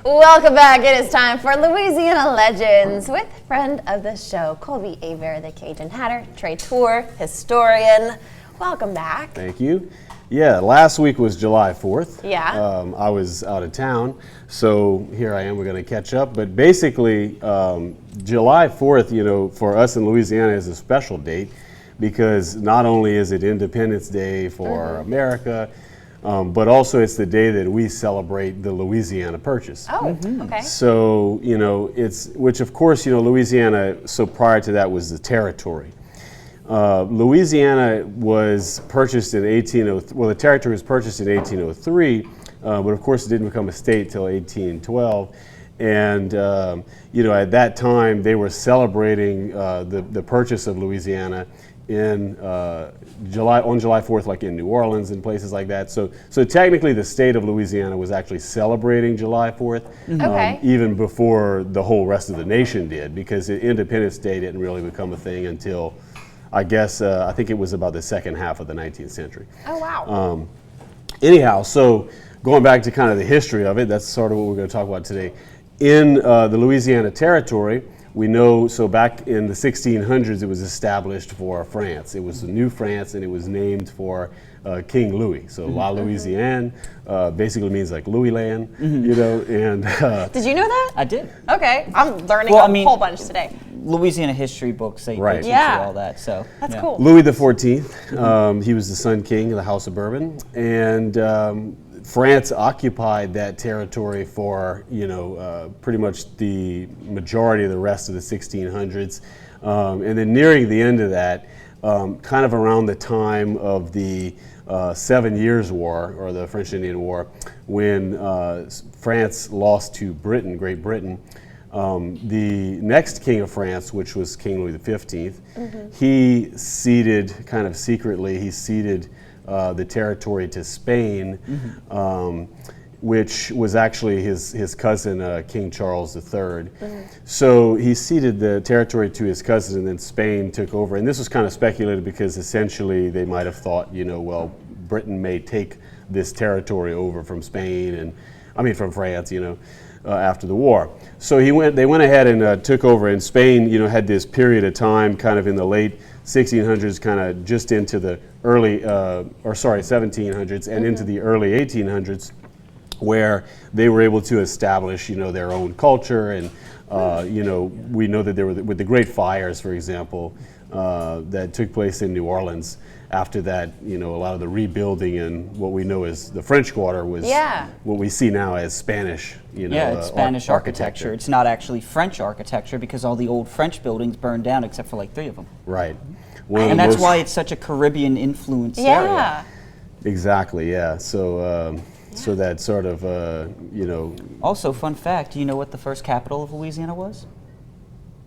Welcome back. It is time for Louisiana Legends with friend of the show, Colby Hebert, the Cajun Hatter, traiteur, historian. Welcome back. Thank you. Yeah, last week was July 4th. Yeah. I was out of town, so here I am. We're going to catch up. But basically, July 4th, you know, for us in Louisiana is a special date because not only is it Independence Day for America, but also it's the day that we celebrate the Louisiana Purchase. Oh, okay. So, you know, which of course, you know, Louisiana, so prior to that was the territory. Louisiana was purchased in 1803, well, the territory was purchased in 1803, but of course it didn't become a state till 1812. And, you know, at that time they were celebrating the purchase of Louisiana in on July 4th, like in New Orleans and places like that. So technically the state of Louisiana was actually celebrating July 4th, even before the whole rest of the nation did, because Independence Day didn't really become a thing until, I guess, I think it was about the second half of the 19th century. Oh, wow. Anyhow, so going back to kind of the history of it, that's sort of what we're going to talk about today. In the Louisiana Territory, we know, so back in the 1600s, it was established for France. It was the New France, and it was named for King Louis. So La Louisiane basically means like Louis land, you know. And Did you know that? I did. Okay, I'm learning a whole bunch today. Louisiana history books, they teach you all that. So that's cool. Louis XIV, he was the Sun King of the House of Bourbon, and France occupied that territory for, you know, pretty much the majority of the rest of the 1600s. And then nearing the end of that, kind of around the time of the 7 Years' War, or the French-Indian War, when France lost to Britain, Great Britain, the next king of France, which was King Louis XV, he ceded, kind of secretly, he ceded the territory to Spain, which was actually his cousin, King Charles III. So he ceded the territory to his cousin, and then Spain took over. And this was kind of speculated because essentially they might have thought, you know, well, Britain may take this territory over from Spain, and I mean from France, you know, after the war. So they went ahead and took over, and Spain, you know, had this period of time kind of in the late 1600s, kind of just into the early, 1700s and into the early 1800s, where they were able to establish, you know, their own culture. And, you know, we know that there were, with the Great Fires, for example, that took place in New Orleans. After that, you know, a lot of the rebuilding and what we know as the French Quarter was what we see now as Spanish, you know, it's Spanish architecture. It's not actually French architecture because all the old French buildings burned down except for like 3 of them. Right. And that's why it's such a Caribbean influence area. Exactly, yeah. So, so that sort of, you know. Also, fun fact, do you know what the first capital of Louisiana was?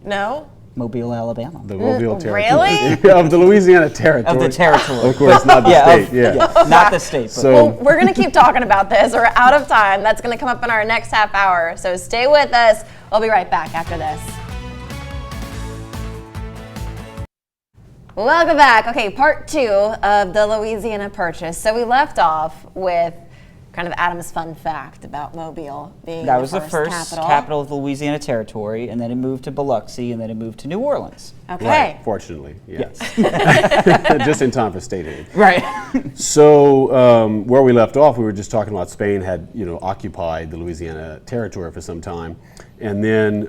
No. Mobile, Alabama. The Mobile Territory. Really? Of the Louisiana Territory. Of the territory. Of course, not the state. Not the state. But So, Well, we're going to keep talking about this. We're out of time. That's going to come up in our next half hour. So stay with us. We'll be right back after this. Welcome back. Okay, part 2 of the Louisiana Purchase. So we left off with kind of Adam's fun fact about Mobile being that was the first capital of the Louisiana Territory, and then it moved to Biloxi, and then it moved to New Orleans. Okay. right, fortunately, yes. Just in time for state aid. Right. So where we left off, we were just talking about Spain had, you know, occupied the Louisiana Territory for some time. And then,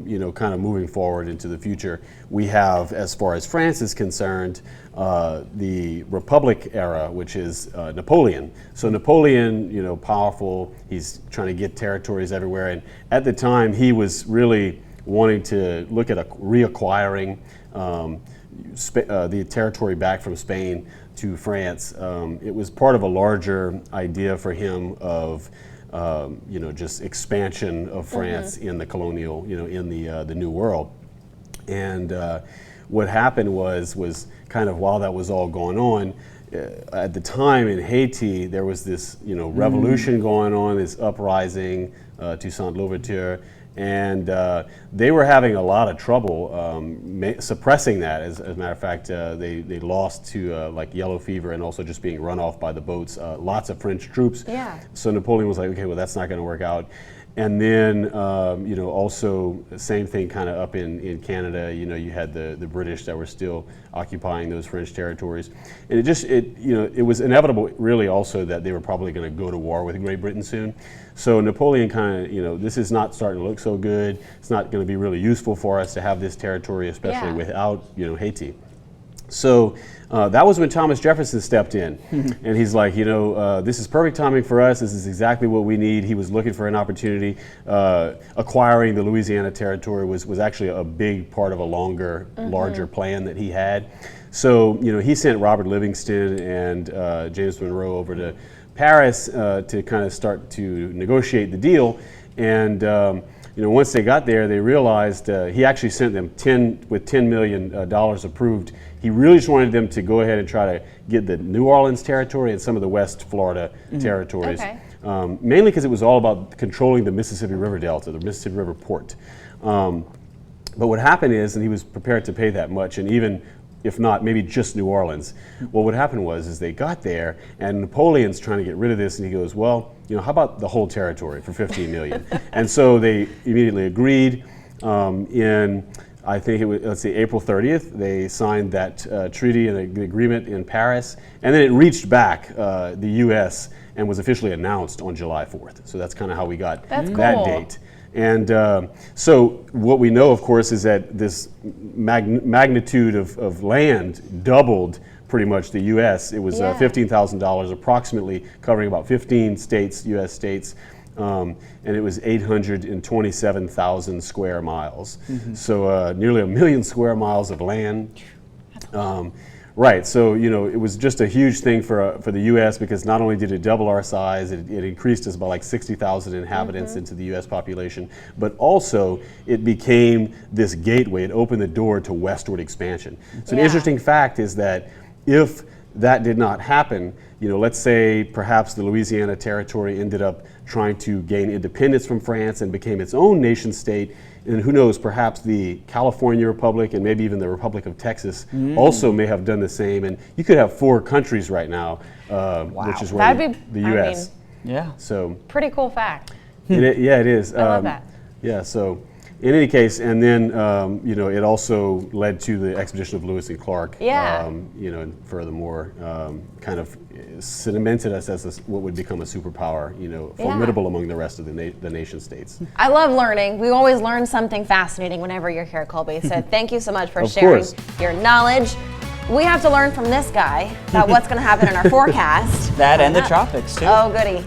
you know, kind of moving forward into the future, we have, as far as France is concerned, the Republic era, which is Napoleon. So Napoleon, you know, powerful, he's trying to get territories everywhere. And at the time, he was really wanting to look at reacquiring the territory back from Spain to France. It was part of a larger idea for him of you know, just expansion of France in the colonial, you know, in the New World. And what happened was kind of while that was all going on, at the time in Haiti, there was this, you know, revolution going on, this uprising, Toussaint Louverture, and they were having a lot of trouble suppressing that. As a matter of fact, they lost to like yellow fever and also just being run off by the boats. Lots of French troops. Yeah. So Napoleon was like, okay, well, that's not going to work out. And then, also same thing kind of up in Canada. You had the British that were still occupying those French territories, and it was inevitable, really, also that they were probably going to go to war with Great Britain soon. So Napoleon kind of, this is not starting to look so good. It's not going to be really useful for us to have this territory, especially without, Haiti. So that was when Thomas Jefferson stepped in, and he's like, this is perfect timing for us. This is exactly what we need. He was looking for an opportunity. Acquiring the Louisiana territory was actually a big part of a larger plan that he had. So, he sent Robert Livingston and James Monroe over to Paris to kind of start to negotiate the deal. And once they got there, they realized he actually sent them $10 million approved. He really just wanted them to go ahead and try to get the New Orleans territory and some of the West Florida territories. Okay. Mainly because it was all about controlling the Mississippi River Delta, the Mississippi River port. But what happened is, and he was prepared to pay that much, and even if not, maybe just New Orleans. Well, what happened was they got there, and Napoleon's trying to get rid of this, and he goes, well, how about the whole territory for $15 million? And so they immediately agreed. I think it was, April 30th, they signed that treaty and the agreement in Paris, and then it reached back the U.S. and was officially announced on July 4th. So that's kind of how we got that date. And so what we know, of course, is that this magnitude of land doubled pretty much the U.S. It was $15,000 approximately, covering about 15 states, U.S. states. And it was 827,000 square miles. So nearly 1 million square miles of land. Right, so it was just a huge thing for the U.S. because not only did it double our size, it increased us by like 60,000 inhabitants into the U.S. population, but also it became this gateway. It opened the door to westward expansion. So the interesting fact is that if that did not happen, let's say perhaps the Louisiana Territory ended up trying to gain independence from France and became its own nation state, and who knows, perhaps the California Republic and maybe even the Republic of Texas also may have done the same, and you could have 4 countries right now, which is where the U.S. So pretty cool fact. It is. I love that. Yeah, so in any case, and then it also led to the expedition of Lewis and Clark. And furthermore, kind of cemented us as what would become a superpower. Formidable among the rest of the nation states. I love learning. We always learn something fascinating whenever you're here, Colby. So thank you so much for sharing your knowledge. We have to learn from this guy about what's going to happen in our forecast. That and the tropics too. Oh, goody.